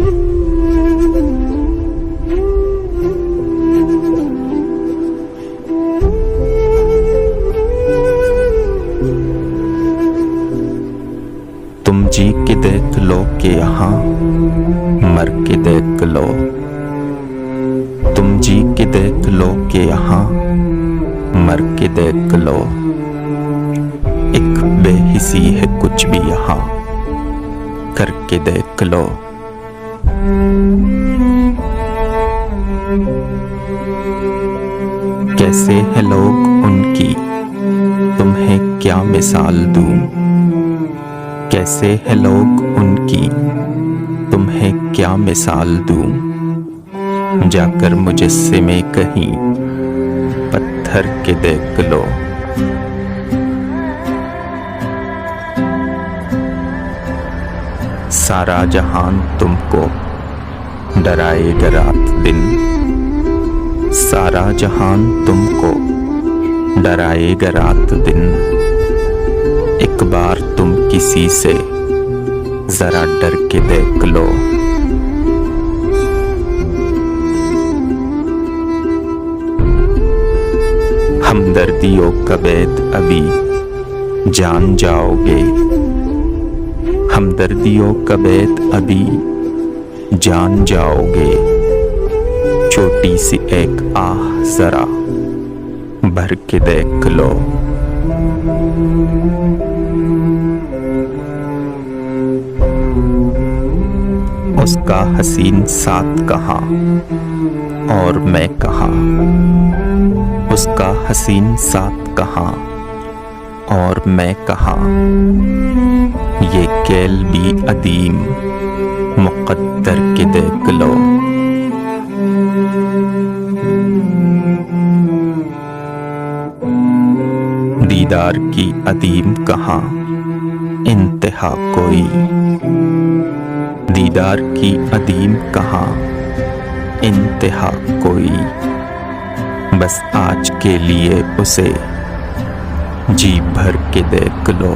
तुम जी के देख लो कि यहाँ मर के देख लो। तुम जी के देख लो कि यहाँ मर के देख लो। एक बेहिसी है कुछ भी यहाँ करके देख लो। कैसे है लोग उनकी तुम्हें क्या मिसाल दूं। कैसे है लोग उनकी तुम्हें क्या मिसाल दूं। जाकर मुझसे में कहीं पत्थर के देख लो। सारा जहान तुमको डराएगा रात दिन। सारा जहान तुमको डराएगा रात दिन। एक बार तुम किसी से जरा डर के देख लो। हमदर्दियों का बैद अभी जान जाओगे। हमदर्दियों का बैद अभी जान जाओगे। छोटी सी एक आह जरा भर के देख लो। उसका हसीन साथ कहाँ और मैं कहाँ। उसका हसीन साथ कहाँ और मैं कहाँ। ये कैल भी अदीम मुक़द्दर के देख लो। दीदार की अदीम कहाँ इंतहा कोई। दीदार की अदीम कहाँ इंतहा कोई। बस आज के लिए उसे जी भर के देख लो।